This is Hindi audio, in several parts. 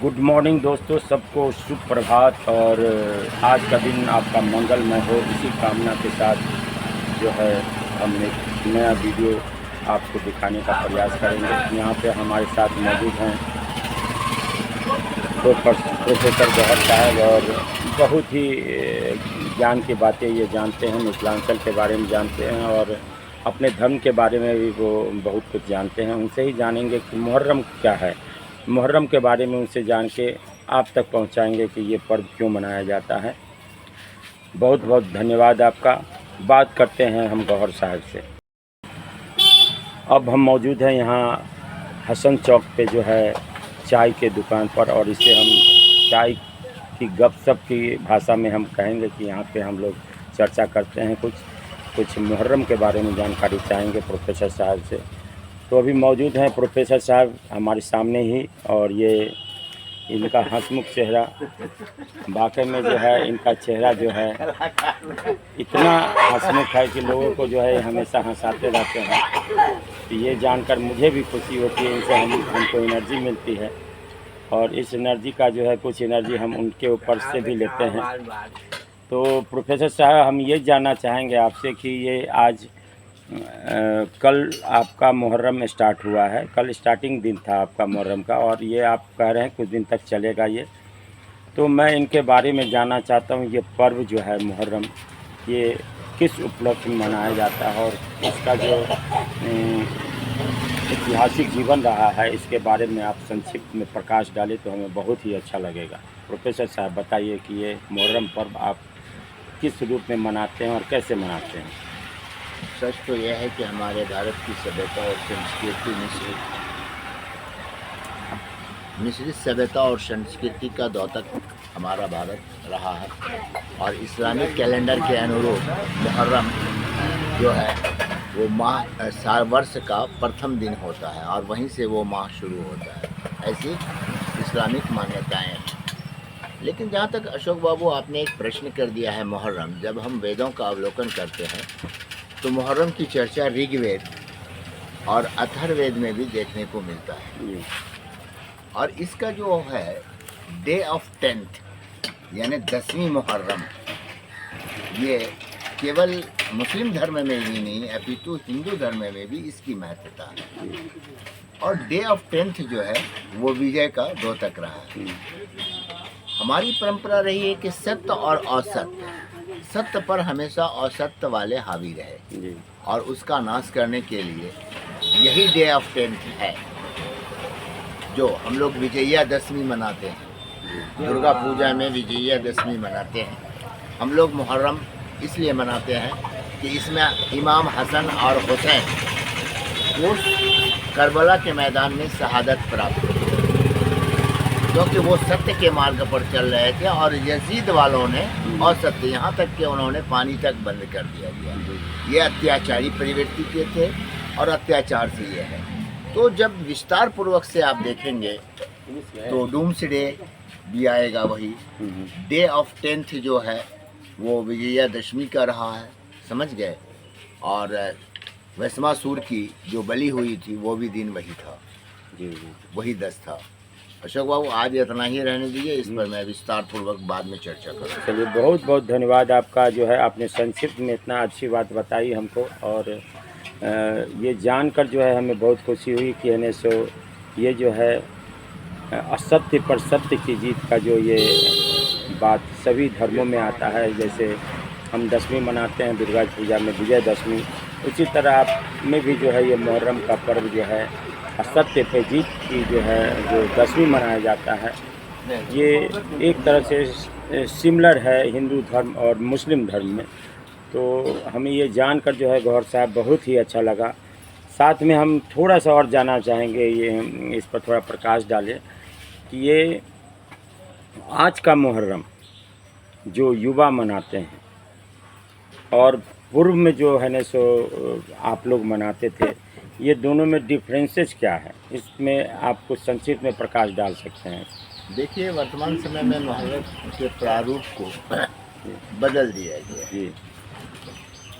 गुड मॉर्निंग दोस्तों, सबको शुभ प्रभात। और आज का दिन आपका मंगलमय हो, इसी कामना के साथ जो है हम एक नया वीडियो आपको दिखाने का प्रयास करेंगे। यहाँ पे हमारे साथ मौजूद हैं प्रोफेसर गौहर साहब, और बहुत ही ज्ञान की बातें ये जानते हैं, मिथिलांचल के बारे में जानते हैं और अपने धर्म के बारे में भी वो बहुत कुछ जानते हैं। उनसे ही जानेंगे कि मुहर्रम क्या है, मुहर्रम के बारे में उनसे जान के आप तक पहुंचाएंगे कि ये पर्व क्यों मनाया जाता है। बहुत बहुत धन्यवाद आपका। बात करते हैं हम गौहर साहब से। अब हम मौजूद हैं यहाँ हसन चौक पे जो है चाय के दुकान पर, और इसे हम चाय की गपशप की भाषा में हम कहेंगे कि यहाँ पे हम लोग चर्चा करते हैं, कुछ मुहर्रम के बारे में जानकारी चाहेंगे प्रोफेसर साहब से। तो अभी मौजूद हैं प्रोफेसर साहब हमारे सामने ही, और ये इनका हंसमुख चेहरा, वाकई में जो है इनका चेहरा जो है इतना हंसमुख है कि लोगों को जो है हमेशा हंसाते रहते हैं। तो ये जानकर मुझे भी खुशी होती है, इनसे हमको एनर्जी मिलती है, और इस एनर्जी का जो है कुछ एनर्जी हम उनके ऊपर से भी लेते हैं। तो प्रोफेसर साहब, हम ये जानना चाहेंगे आपसे कि ये आज कल आपका मुहर्रम स्टार्ट हुआ है, कल स्टार्टिंग दिन था आपका मुहर्रम का, और ये आप कह रहे हैं कुछ दिन तक चलेगा ये। तो मैं इनके बारे में जानना चाहता हूँ, ये पर्व जो है मुहर्रम, ये किस उपलक्ष्य में मनाया जाता है, और इसका जो ऐतिहासिक जीवन रहा है, इसके बारे में आप संक्षिप्त में प्रकाश डालें तो हमें बहुत ही अच्छा लगेगा। प्रोफेसर साहब बताइए कि ये मुहर्रम पर्व आप किस रूप में मनाते हैं और कैसे मनाते हैं। सच तो यह है कि हमारे भारत की सभ्यता और संस्कृति मिश्रित सभ्यता और संस्कृति का द्योतक हमारा भारत रहा है, और इस्लामिक कैलेंडर के अनुरूप मुहर्रम जो है वो माह साल वर्ष का प्रथम दिन होता है, और वहीं से वो माह शुरू होता है। ऐसी इस्लामिक मान्यताएं हैं। लेकिन जहाँ तक अशोक बाबू आपने एक प्रश्न कर दिया है मुहर्रम, जब हम वेदों का अवलोकन करते हैं तो मुहर्रम की चर्चा ऋग्वेद और अथर्ववेद में भी देखने को मिलता है। और इसका जो है डे ऑफ 10th यानी 10वीं मुहर्रम, ये केवल मुस्लिम धर्म में ही नहीं अपितु हिंदू धर्म में भी इसकी महत्वता है। और डे ऑफ 10th जो है वो विजय का द्योतक रहा है। हमारी परंपरा रही है कि सत्य और असत्य, सत्य पर हमेशा असत्य वाले हावी रहे, और उसका नाश करने के लिए यही डे ऑफ 10th है जो हम लोग विजयादशमी मनाते हैं। दुर्गा पूजा में विजयादशमी मनाते हैं। हम लोग मुहर्रम इसलिए मनाते हैं कि इसमें इमाम हसन और हुसैन वो करबला के मैदान में शहादत प्राप्त हुई, क्योंकि वो सत्य के मार्ग पर चल रहे थे, और यजीद वालों ने असत्य, यहाँ तक कि उन्होंने पानी तक बंद कर दिया गया। ये अत्याचारी प्रवृत्ति के थे और अत्याचार से ये है। तो जब विस्तार पूर्वक से आप देखेंगे तो डूम्सडे भी आएगा, वही डे ऑफ 10th जो है वो विजयादशमी का रहा है, समझ गए। और वैश्वासुर की जो बलि हुई थी वो भी दिन वही था, वही 10 था। अशोक बाबू, आज इतना ही रहने दीजिए, इस पर मैं विस्तार पूर्वक बाद में चर्चा करूँ। चलिए, बहुत बहुत धन्यवाद आपका, जो है आपने संक्षिप्त में इतना अच्छी बात बताई हमको, और ये जानकर जो है हमें बहुत खुशी हुई कि ये जो है असत्य पर सत्य की जीत का जो ये बात सभी धर्मों में आता है। जैसे हम दशमी मनाते हैं दुर्गा पूजा में विजयदशमी, उसी तरह आप में भी जो है ये मुहर्रम का पर्व जो है असत्य पे जीत की जो है जो दशमी मनाया जाता है, ये एक तरह से सिमिलर है हिंदू धर्म और मुस्लिम धर्म में। तो हमें ये जानकर जो है गौहर साहब बहुत ही अच्छा लगा। साथ में हम थोड़ा सा और जानना चाहेंगे, ये इस पर थोड़ा प्रकाश डालें कि ये आज का मुहर्रम जो युवा मनाते हैं और पूर्व में जो है ना सो आप लोग मनाते थे, ये दोनों में डिफरेंसेस क्या है, इसमें आप कुछ संक्षिप्त में प्रकाश डाल सकते हैं। देखिए, वर्तमान समय में मुहर्रम के प्रारूप को बदल दिया गया है।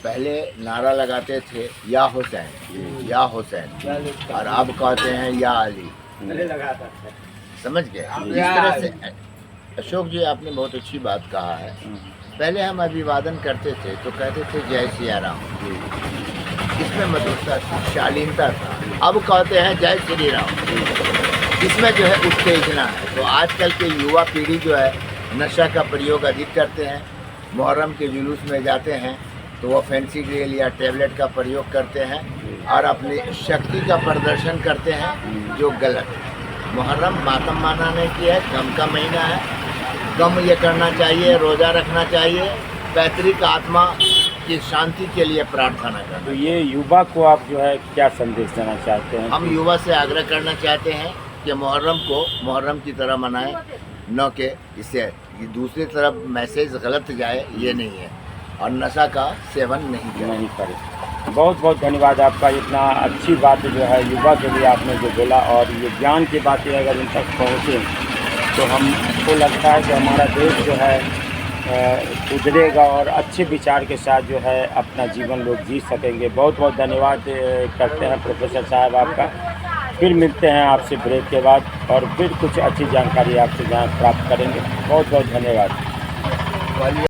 पहले नारा लगाते थे या हुसैन या हुसैन, और अब कहते हैं या अली। समझ गए। इस तरह से अशोक जी आपने बहुत अच्छी बात कहा है। पहले हम अभिवादन करते थे तो कहते थे जय सिया राम, इसमें मधुरता थी, शालीनता था। अब कहते हैं जय श्री राम, इसमें जो है उत्तेजना है। तो आजकल के युवा पीढ़ी जो है नशा का प्रयोग अधिक करते हैं, मुहर्रम के जुलूस में जाते हैं तो वो फैंसी ग्रेल या टैबलेट का प्रयोग करते हैं और अपनी शक्ति का प्रदर्शन करते हैं, जो गलत है। मुहर्रम मातम मनाने की है, गम का महीना है, गम ये करना चाहिए, रोज़ा रखना चाहिए, पैतृक आत्मा की शांति के लिए प्रार्थना करना। तो ये युवा को आप जो है क्या संदेश देना चाहते हैं? हम युवा से आग्रह करना चाहते हैं कि मुहर्रम को मुहर्रम की तरह मनाएं, न कि इससे दूसरी तरफ मैसेज गलत जाए, ये नहीं है। और नशा का सेवन नहीं करें। बहुत बहुत धन्यवाद आपका, इतना अच्छी बात जो है युवा के लिए आपने जो बोला, और ये ज्ञान की बातें अगर इन तक पहुँचे तो हमको लगता है कि हमारा देश जो है सुधरेगा और अच्छे विचार के साथ जो है अपना जीवन लोग जी सकेंगे। बहुत बहुत धन्यवाद करते हैं प्रोफेसर साहब आपका। फिर मिलते हैं आपसे ब्रेक के बाद और फिर कुछ अच्छी जानकारी आपसे प्राप्त करेंगे। बहुत बहुत धन्यवाद।